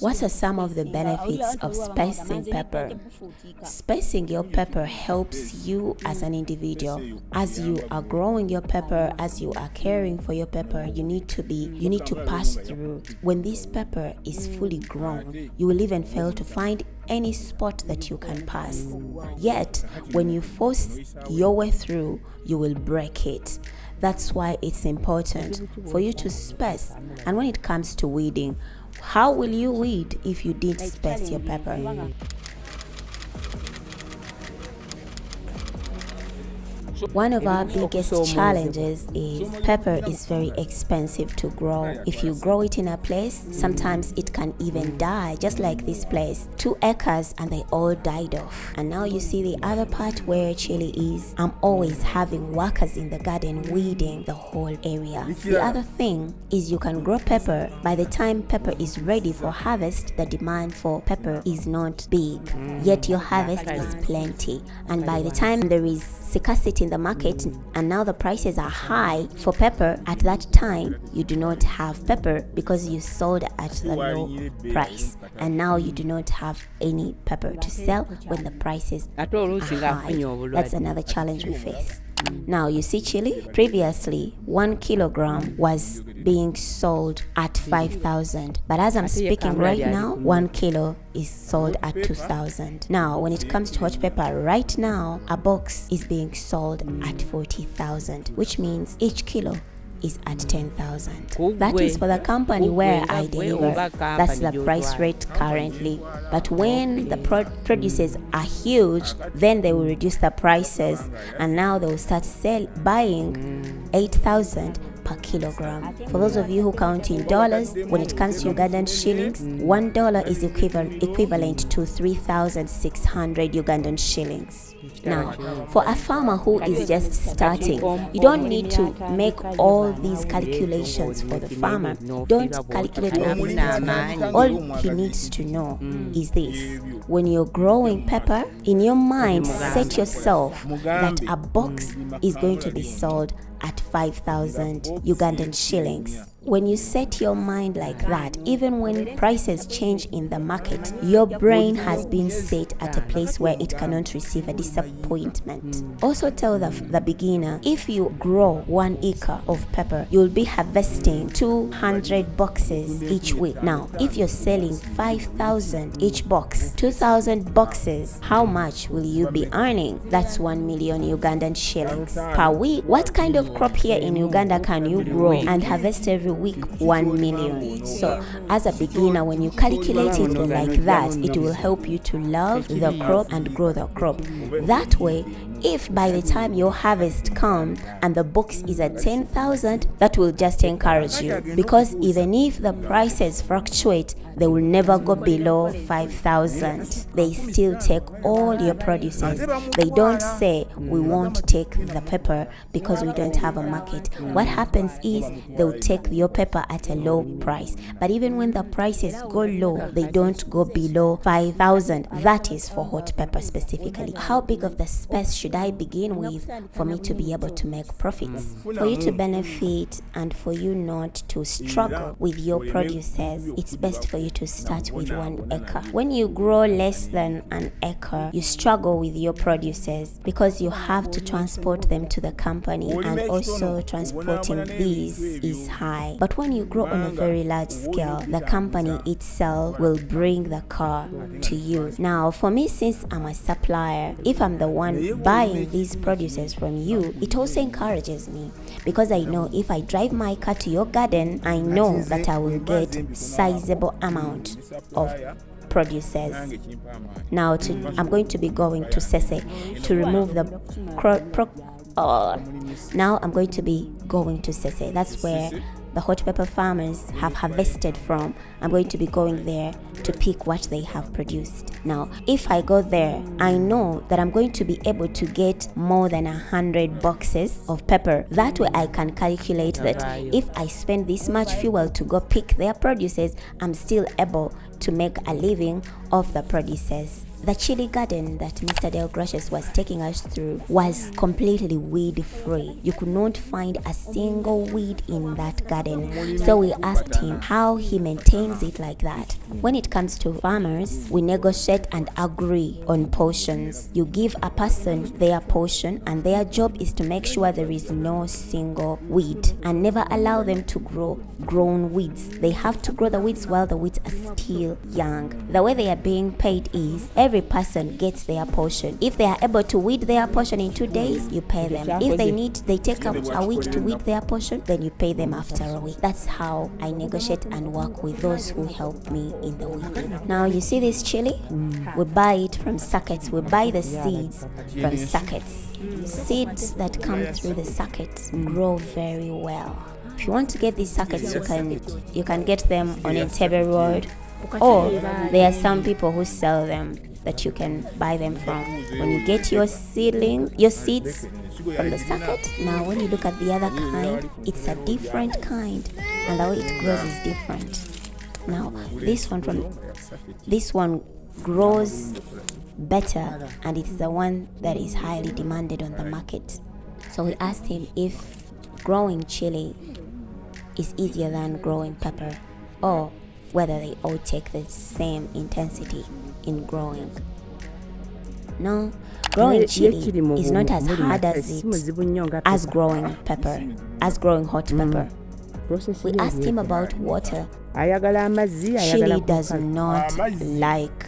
What are some of the benefits of spacing pepper? Spacing your pepper helps you as an individual. As you are growing your pepper, as you are caring for your pepper, you need to pass through. When this pepper is fully grown, you will even fail to find any spot that you can pass. Yet, when you force your way through, you will break it. That's why it's important for you to space. And when it comes to weeding, how will you weed if you didn't space your pepper? One of our biggest challenges is pepper is very expensive to grow. If you grow it in a place, sometimes it can even die, just like this place. 2 acres and they all died off. And now you see the other part where chili is. I'm always having workers in the garden weeding the whole area. The other thing is you can grow pepper. By the time pepper is ready for harvest, the demand for pepper is not big, yet your harvest is plenty. And by the time there is scarcity in the market and now the prices are high for pepper, at that time you do not have pepper because you sold at the low price, and now you do not have any pepper to sell when the prices are high. That's another challenge we face. Now you see chili, previously 1 kilogram was being sold at 5,000, but as I'm speaking right now, 1 kilo is sold at 2,000. Now when it comes to hot pepper, right now a box is being sold at 40,000, which means each kilo is at 10,000. That is for the company where I deliver. That's the price rate currently. But when the producers are huge, then they will reduce the prices, and now they will start buying 8,000 per kilogram. For those of you who count in dollars, when it comes to Ugandan shillings, $1 is equivalent to 3,600 Ugandan shillings. Now, for a farmer who is just starting, you don't need to make all these calculations for the farmer. Don't calculate all these things. All he needs to know is this: when you're growing pepper, in your mind, set yourself that a box is going to be sold at 5,000 Ugandan shillings. When you set your mind like that, even when prices change in the market, your brain has been set at a place where it cannot receive a disappointment. Also tell the beginner, if you grow 1 acre of pepper, you'll be harvesting 200 boxes each week. Now, if you're selling 5,000 each box, 2,000 boxes, how much will you be earning? That's 1 million Ugandan shillings per week. What kind of crop here in Uganda can you grow and harvest every week? 1 million. So as a beginner, when you calculate it like that, it will help you to love the crop and grow the crop. That way, if by the time your harvest comes and the box is at 10,000, that will just encourage you, because even if the prices fluctuate, they will never go below 5,000. They still take all your produces. They don't say we won't take the pepper because we don't have a market. What happens is they'll take your pepper at a low price, but even when the prices go low, they don't go below 5,000. That is for hot pepper specifically. How big of the space should I begin with for me to be able to make profits? For you to benefit and for you not to struggle with your produces, it's best for you to start with 1 acre. When you grow less than 1 acre, you struggle with your produces because you have to transport them to the company, and also transporting these is high. But when you grow on a very large scale, the company itself will bring the car to you. Now, for me, since I'm a supplier, if I'm the one buying these produces from you, it also encourages me, because I know if I drive my car to your garden, I know that I will get sizable amount of produces. Now I'm going to be going to Sese to remove the now I'm going to be going to Sese. That's where the hot pepper farmers have harvested from. I'm going to be going there to pick what they have produced. Now, if I go there, I know that I'm going to be able to get more than 100 boxes of pepper. That way I can calculate that if I spend this much fuel to go pick their produces, I'm still able to make a living off the produces. The chili garden that Mr. Del Gracious was taking us through was completely weed-free. You could not find a single weed in that garden. So we asked him how he maintains it like that. When it comes to farmers, we negotiate and agree on portions. You give a person their portion and their job is to make sure there is no single weed and never allow them to grow grown weeds. They have to grow the weeds while the weeds are still young. The way they are being paid is every person gets their portion. If they are able to weed their portion in 2 days, you pay them. If they take a week to weed their portion, then you pay them after a week. That's how I negotiate and work with those who help me in the weeding. Now you see this chili? We buy it from sockets. We buy the seeds from sockets. Seeds that come through the sockets grow very well. If you want to get these sockets, you can get them on Entebbe Road, or there are some people who sell them that you can buy them from. When you get your seeds from the socket, now when you look at the other kind, it's a different kind, and the way it grows is different. Now this one grows better, and it's the one that is highly demanded on the market. So we asked him if growing chili is easier than growing pepper, or whether they all take the same intensity in growing. No, growing chili is not as hard as growing pepper, as growing hot pepper. We asked him about water. Chili does not like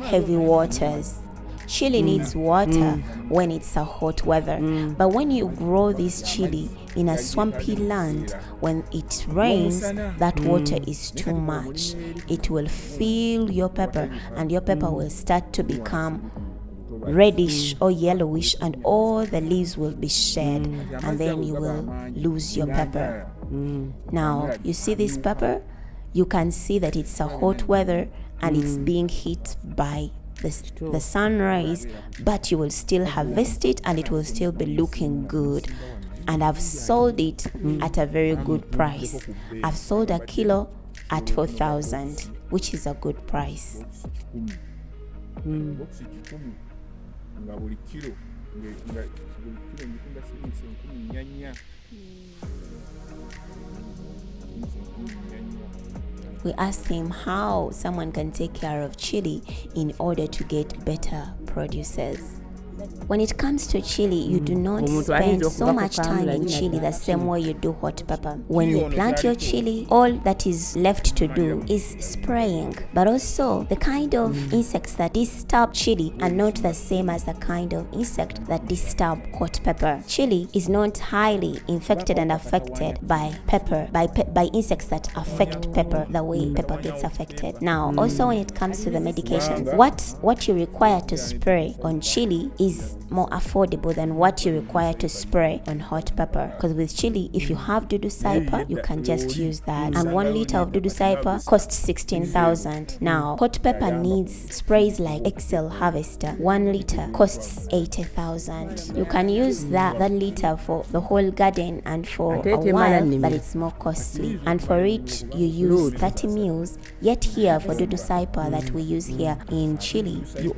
heavy waters. Chili needs water when it's a hot weather. But when you grow this chili in a swampy land, when it rains, that water is too much. It will fill your pepper, and your pepper will start to become reddish or yellowish, and all the leaves will be shed, and then you will lose your pepper. Now you see this pepper, you can see that it's a hot weather and it's being hit by the sun rays, but you will still harvest it and it will still be looking good. And I've sold it at a very good price. I've sold a kilo at 4,000, which is a good price. We asked him how someone can take care of chili in order to get better produces. When it comes to chili, you do not spend so much time in chili the same way you do hot pepper. When you plant your chili, all that is left to do is spraying. But also, the kind of insects that disturb chili are not the same as the kind of insect that disturb hot pepper. Chili is not highly infected and affected by pepper, by insects that affect pepper the way pepper gets affected. Now, also when it comes to the medications, what you require to spray on chili is more affordable than what you require to spray on hot pepper. Because with chili, if you have Dudu Cyper, you can just use that. And 1 liter of Dudu Cyper costs 16,000. Now, hot pepper needs sprays like Excel Harvester. 1 liter costs 80,000. You can use that liter for the whole garden and for a while, but it's more costly. And for it, you use 30 mils. Yet here, for Dudu Cyper that we use here in Chile, you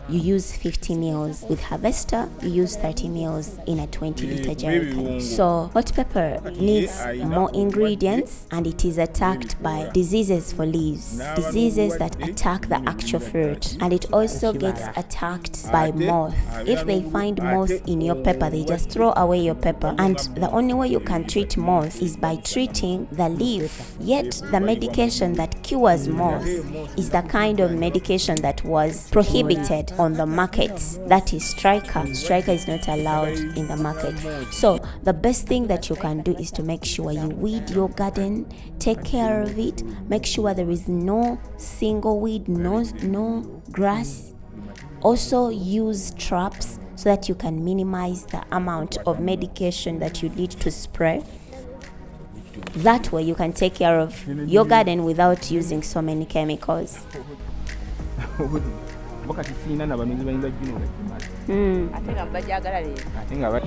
use 50 mils. With Harvester, you use 30 mils in a 20-liter jerrycan. So hot pepper needs more ingredients, and it is attacked by diseases for leaves, diseases that attack the actual fruit, and it also gets attacked by moth. If they find moth in your pepper, they just throw away your pepper, and the only way you can treat moth is by treating the leaf. Yet the medication that cures moth is the kind of medication that was prohibited on the market. That is Striker. Striker is not allowed in the market. So the best thing that you can do is to make sure you weed your garden, take care of it, make sure there is no single weed, no grass. Also use traps so that you can minimize the amount of medication that you need to spray. That way you can take care of your garden without using so many chemicals. Ate nga mbajagala leero.